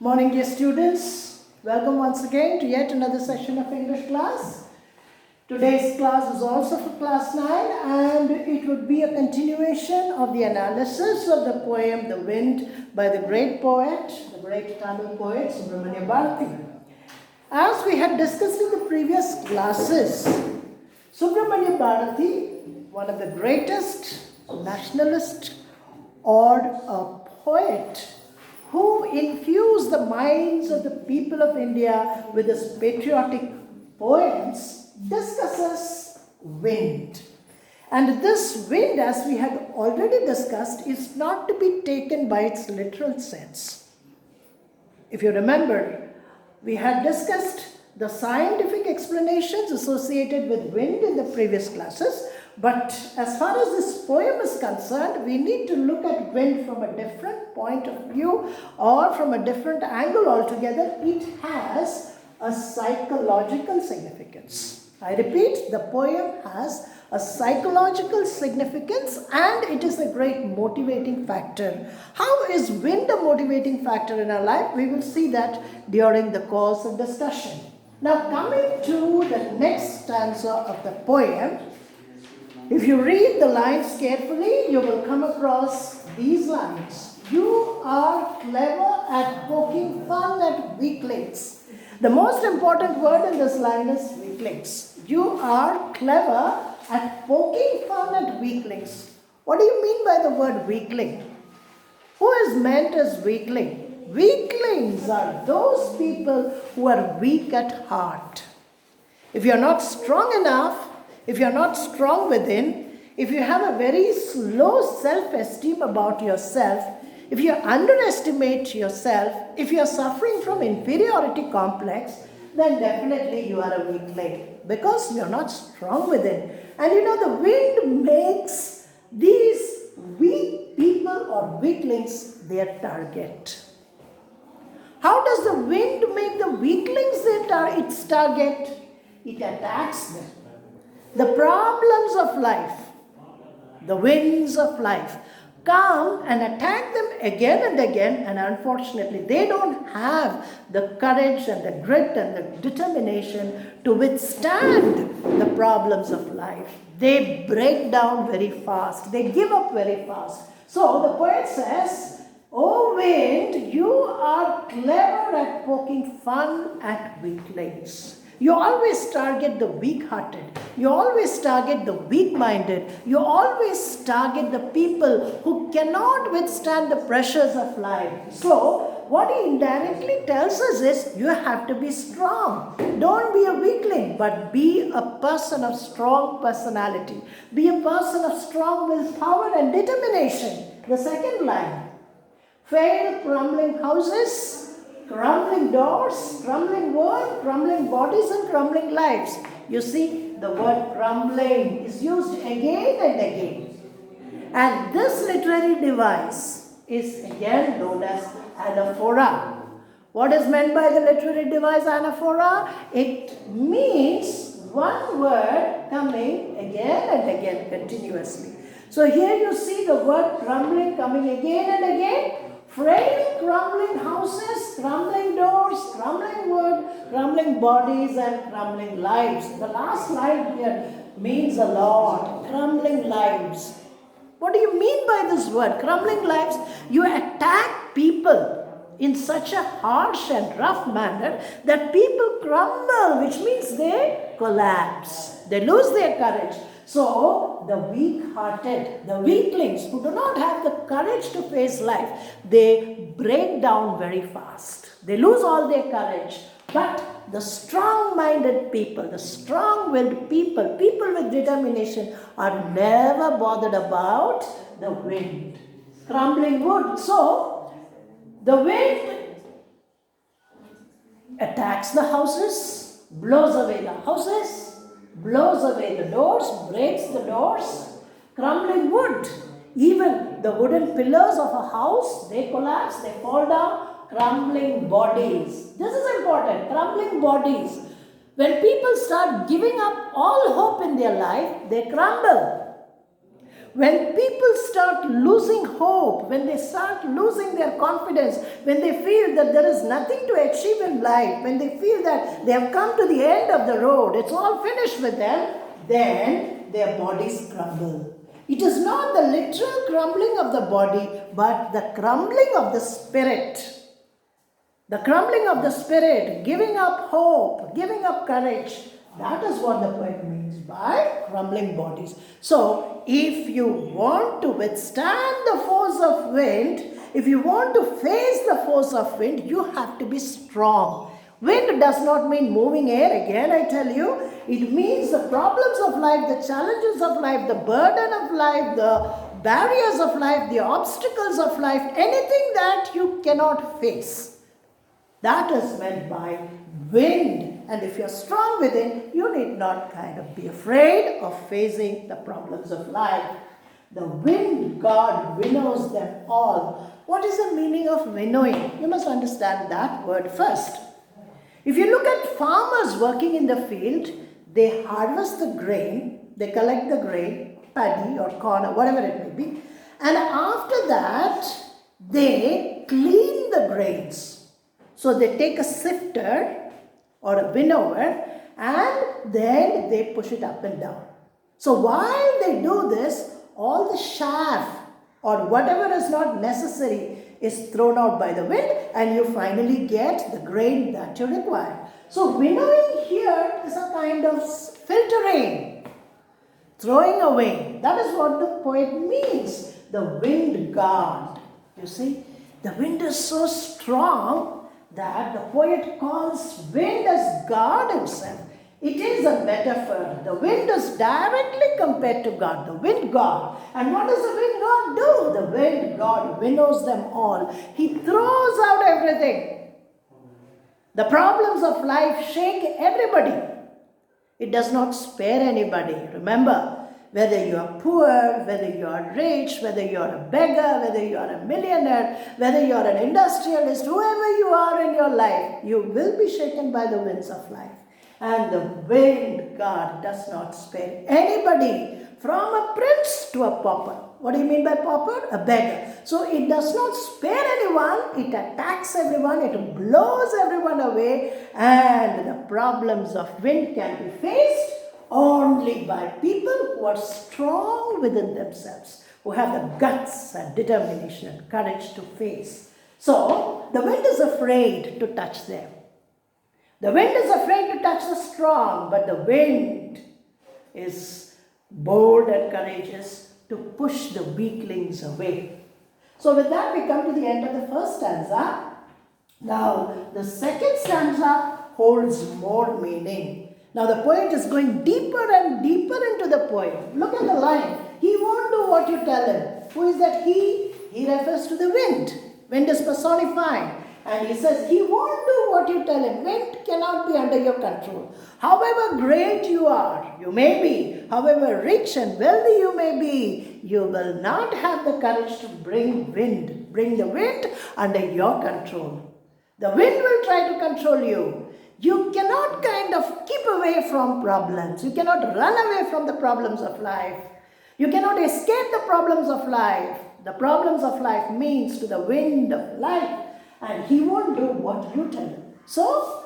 Morning, dear students. Welcome once again to yet another session of English class. Today's class is also for class 9 and it would be a continuation of the analysis of the poem The Wind by the great poet, the great Tamil poet Subramanya Parity. As we had discussed in the previous classes, Subramanya Parity, one of the greatest nationalist or a poet who infused the minds of the people of India with his patriotic poems, discusses wind. And this wind, as we had already discussed, is not to be taken by its literal sense. If you remember, we had discussed the scientific explanations associated with wind in the previous classes, but as far as this poem is concerned, we need to look at wind from a different point of view or from a different angle altogether. It has a psychological significance. I repeat, the poem has a psychological significance and it is a great motivating factor. How is wind a motivating factor in our life? We will see that during the course of discussion. Now, coming to the next stanza of the poem, if you read the lines carefully, you will come across these lines. You are clever at poking fun at weaklings. The most important word in this line is weaklings. You are clever at poking fun at weaklings. What do you mean by the word weakling? Who is meant as weakling? Weaklings are those people who are weak at heart. If you are not strong enough, if you are not strong within, if you have a very low self-esteem about yourself, if you underestimate yourself, if you are suffering from inferiority complex, then definitely you are a weakling because you are not strong within. And you know, the wind makes these weak people or weaklings their target. How does the wind make the weaklings its target? It attacks them. The problems of life, the winds of life come and attack them again and again, and unfortunately they don't have the courage and the grit and the determination to withstand the problems of life. They break down very fast. They give up very fast. So the poet says, "O wind, you are clever at poking fun at weaklings." You always target the weak-hearted. You always target the weak-minded. You always target the people who cannot withstand the pressures of life. So, what he indirectly tells us is, you have to be strong. Don't be a weakling, but be a person of strong personality. Be a person of strong willpower and determination. The second line, fail crumbling houses, crumbling doors, crumbling world, crumbling bodies and crumbling lives. You see, the word crumbling is used again and again. And this literary device is again known as Anaphora. What is meant by the literary device Anaphora? It means one word coming again and again continuously. So here you see the word crumbling coming again and again. Frail crumbling houses, crumbling doors, crumbling wood, crumbling bodies and crumbling lives. The last line here means a lot. Crumbling lives. What do you mean by this word? Crumbling lives. You attack people in such a harsh and rough manner that people crumble, which means they collapse. They lose their courage. So, the weak-hearted, the weaklings who do not have the courage to face life, they break down very fast. They lose all their courage. But the strong-minded people, the strong-willed people, people with determination are never bothered about the wind. Crumbling wood. So, the wind attacks the houses, blows away the houses, blows away the doors, breaks the doors, crumbling wood. Even the wooden pillars of a house, they collapse, they fall down, crumbling bodies. This is important, crumbling bodies. When people start giving up all hope in their life, they crumble. When people start losing hope, when they start losing their confidence, when they feel that there is nothing to achieve in life, when they feel that they have come to the end of the road, it's all finished with them, then their bodies crumble. It is not the literal crumbling of the body, but the crumbling of the spirit. The crumbling of the spirit, giving up hope, giving up courage. That is what the poet means by crumbling bodies. So, if you want to withstand the force of wind, if you want to face the force of wind, you have to be strong. Wind does not mean moving air, again I tell you. It means the problems of life, the challenges of life, the burden of life, the barriers of life, the obstacles of life, anything that you cannot face. That is meant by wind. And if you're strong within, you need not kind of be afraid of facing the problems of life. The wind god winnows them all. What is the meaning of winnowing? You must understand that word first. If you look at farmers working in the field, they harvest the grain, they collect the grain, paddy or corn or whatever it may be, and after that, they clean the grains. So they take a sifter or a winnower and then they push it up and down. So while they do this, all the chaff or whatever is not necessary is thrown out by the wind and you finally get the grain that you require. So winnowing here is a kind of filtering, throwing away. That is what the poet means, the wind god. You see, the wind is so strong that the poet calls wind as God himself. It is a metaphor. The wind is directly compared to God, the wind god. And what does the wind god do? The wind god winnows them all. He throws out everything. The problems of life shake everybody. It does not spare anybody. Remember, whether you are poor, whether you are rich, whether you are a beggar, whether you are a millionaire, whether you are an industrialist, whoever you are in your life, you will be shaken by the winds of life. And the wind god does not spare anybody, from a prince to a pauper. What do you mean by pauper? A beggar. So it does not spare anyone, it attacks everyone, it blows everyone away, and the problems of wind can be faced only by people who are strong within themselves, who have the guts and determination and courage to face. So, the wind is afraid to touch them. The wind is afraid to touch the strong, but the wind is bold and courageous to push the weaklings away. So, with that, we come to the end of the first stanza. Now, the second stanza holds more meaning. Now the poet is going deeper and deeper into the poem. Look at the line. He won't do what you tell him. Who is that he? He refers to the wind. Wind is personified. And he says, he won't do what you tell him. Wind cannot be under your control. However great you are, you may be, however rich and wealthy you may be, you will not have the courage to bring the wind under your control. The wind will try to control you. You cannot kind of keep away from problems. You cannot run away from the problems of life. You cannot escape the problems of life. The problems of life means to the wind of life, and he won't do what you tell him. So,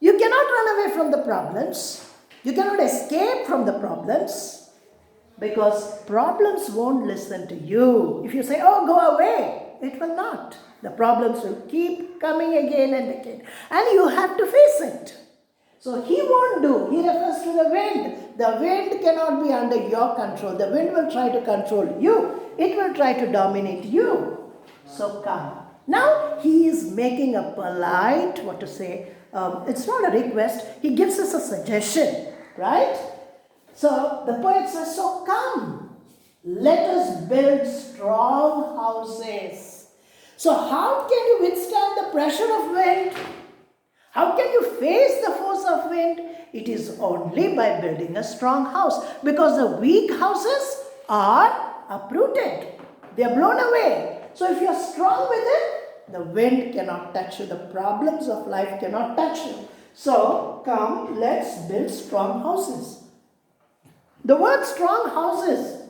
you cannot run away from the problems. You cannot escape from the problems because problems won't listen to you. If you say, oh, go away, it will not. The problems will keep coming again and again. And you have to face it. So he won't do. He refers to the wind. The wind cannot be under your control. The wind will try to control you. It will try to dominate you. So come. Now he is making a polite, it's not a request. He gives us a suggestion, right? So the poet says, so come. Let us build strong houses. So how can you withstand the pressure of wind? How can you face the force of wind? It is only by building a strong house, because the weak houses are uprooted. They are blown away. So if you are strong within, the wind cannot touch you. The problems of life cannot touch you. So come, let's build strong houses. The word strong houses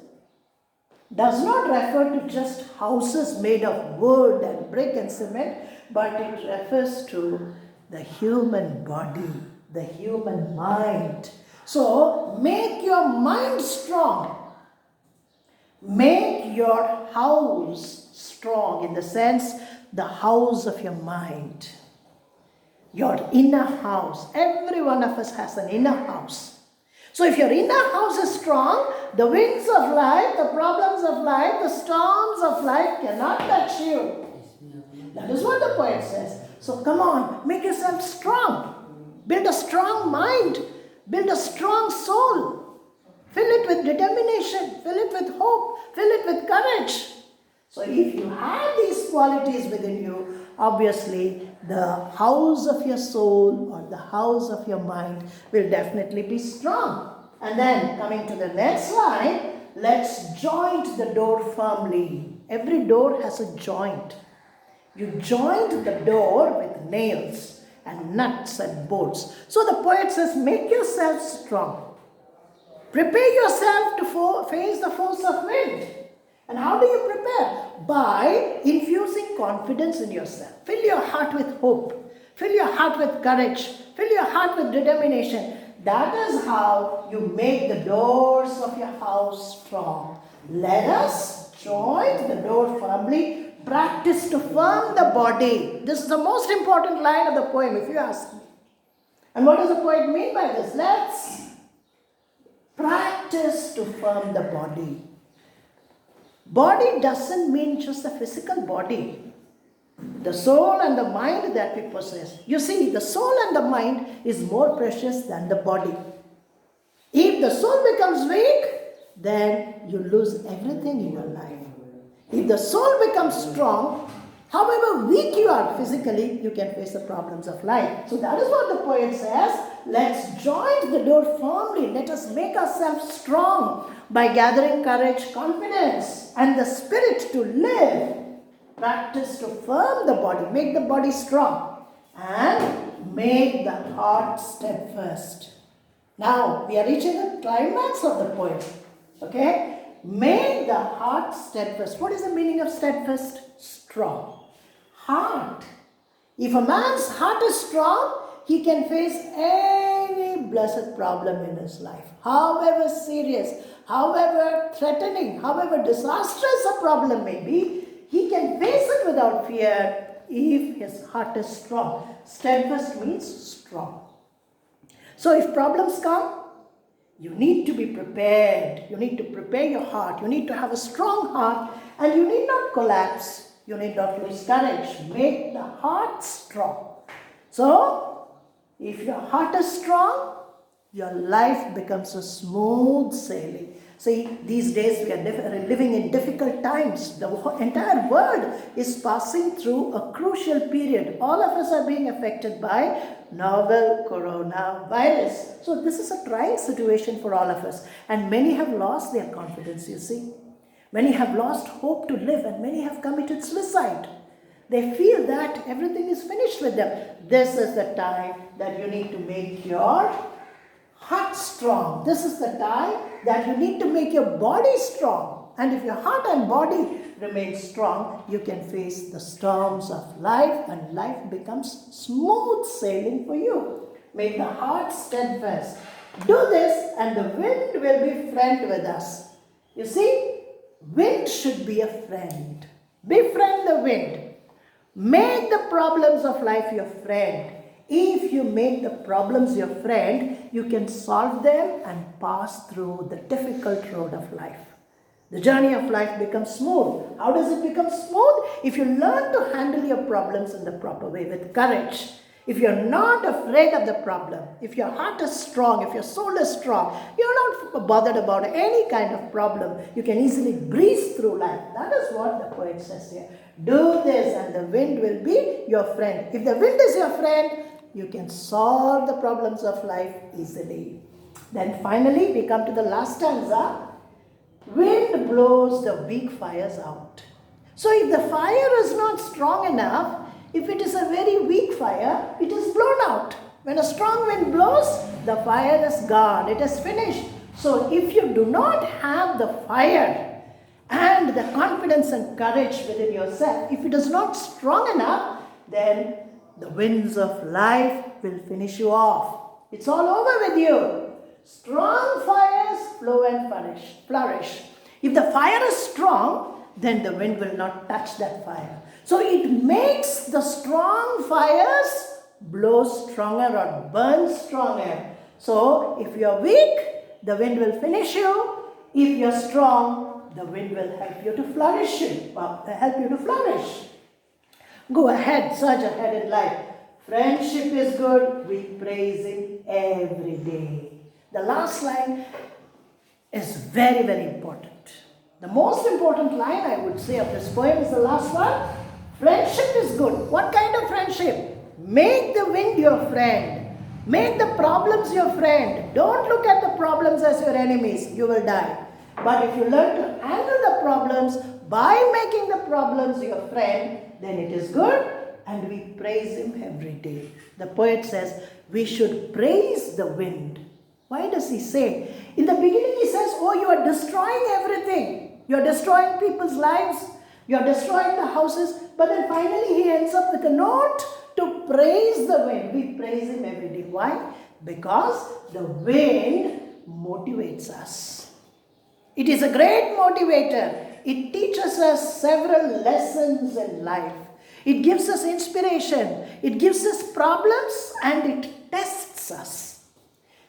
does not refer to just houses made of wood and brick and cement, but it refers to the human body, the human mind. So make your mind strong. Make your house strong, in the sense, the house of your mind. Your inner house. Every one of us has an inner house. So if your inner house is strong, the winds of life, the problems of life, the storms of life cannot touch you. That is what the poet says. So come on, make yourself strong. Build a strong mind. Build a strong soul. Fill it with determination. Fill it with hope. Fill it with courage. So if you have these qualities within you, obviously the house of your soul or the house of your mind will definitely be strong. And then coming to the next line, let's joint the door firmly. Every door has a joint. You joint the door with nails and nuts and bolts. So the poet says, make yourself strong. Prepare yourself to face the force of wind. And how do you prepare? By infusing confidence in yourself. Fill your heart with hope. Fill your heart with courage. Fill your heart with determination. That is how you make the doors of your house strong. Let us join the door firmly. Practice to firm the body. This is the most important line of the poem, if you ask me. And what does the poet mean by this? Let's practice to firm the body. Body doesn't mean just the physical body. The soul and the mind that we possess. You see, the soul and the mind is more precious than the body. If the soul becomes weak, then you lose everything in your life. If the soul becomes strong, however weak you are physically, you can face the problems of life. So that is what the poet says. Let's join the door firmly. Let us make ourselves strong by gathering courage, confidence, and the spirit to live. Practice to firm the body. Make the body strong. And make the heart steadfast. Now, we are reaching the climax of the poem. Okay? Make the heart steadfast. What is the meaning of steadfast? Strong. Heart. If a man's heart is strong, he can face any blessed problem in his life. However serious, however threatening, however disastrous a problem may be, he can face it without fear if his heart is strong. Steadfast means strong. So if problems come, you need to be prepared. You need to prepare your heart. You need to have a strong heart, and you need not collapse. You need not lose courage. Make the heart strong. So, if your heart is strong, your life becomes a smooth sailing. See, these days we are living in difficult times. The entire world is passing through a crucial period. All of us are being affected by novel coronavirus. So this is a trying situation for all of us. And many have lost their confidence, you see. Many have lost hope to live, and many have committed suicide. They feel that everything is finished with them. This is the time that you need to make your heart strong. This is the time that you need to make your body strong. And if your heart and body remain strong, you can face the storms of life, and life becomes smooth sailing for you. Make the heart steadfast. Do this and the wind will be friend with us. You see, wind should be a friend. Befriend the wind. Make the problems of life your friend. If you make the problems your friend, you can solve them and pass through the difficult road of life. The journey of life becomes smooth. How does it become smooth? If you learn to handle your problems in the proper way with courage. If you're not afraid of the problem, if your heart is strong, if your soul is strong, you're not bothered about any kind of problem. You can easily breeze through life. That is what the poet says here. Do this and the wind will be your friend. If the wind is your friend, you can solve the problems of life easily. Then finally, we come to the last stanza. Wind blows the weak fires out. So if the fire is not strong enough, if it is a very weak fire, it is blown out. When a strong wind blows, the fire is gone. It is finished. So if you do not have the fire, and the confidence and courage within yourself, if it is not strong enough, then the winds of life will finish you off. It's all over with you. Strong fires flow and flourish. If the fire is strong, then the wind will not touch that fire. So it makes the strong fires blow stronger or burn stronger. So if you are weak, the wind will finish you. If you are strong, the wind will help you to flourish. Go ahead, surge ahead in life. Friendship is good. We praise Him every day. The last line is very, very important. The most important line I would say of this poem is the last one. Friendship is good. What kind of friendship? Make the wind your friend. Make the problems your friend. Don't look at the problems as your enemies. You will die. But if you learn to handle the problems by making the problems your friend, then it is good, and we praise Him every day. The poet says we should praise the wind. Why does he say? In the beginning he says, oh, you are destroying everything. You are destroying people's lives. You are destroying the houses. But then finally he ends up with a note to praise the wind. We praise Him every day. Why? Because the wind motivates us. It is a great motivator. It teaches us several lessons in life. It gives us inspiration. It gives us problems and it tests us.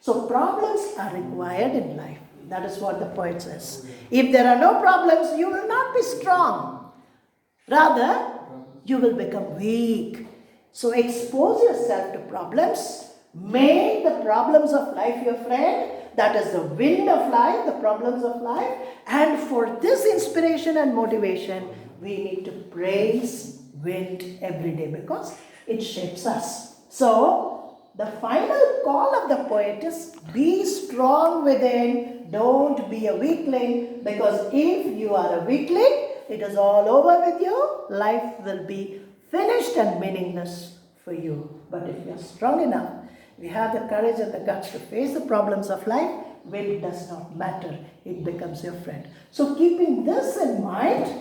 So problems are required in life. That is what the poet says. If there are no problems, you will not be strong. Rather, you will become weak. So expose yourself to problems. Make the problems of life your friend. That is the wind of life, the problems of life. And for this inspiration and motivation, we need to praise wind every day because it shapes us. So, the final call of the poet is be strong within, don't be a weakling, because if you are a weakling, it is all over with you. Life will be finished and meaningless for you. But if you are strong enough, we have the courage and the guts to face the problems of life, wind does not matter. It becomes your friend. So keeping this in mind,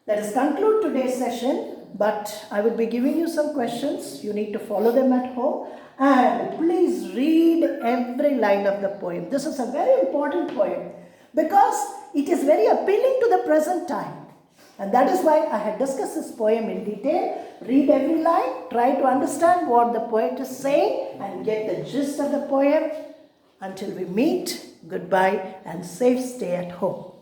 let us conclude today's session. But I will be giving you some questions. You need to follow them at home. And please read every line of the poem. This is a very important poem because it is very appealing to the present time. And that is why I had discussed this poem in detail. Read every line. Try to understand what the poet is saying and get the gist of the poem. Until we meet, goodbye and safe stay at home.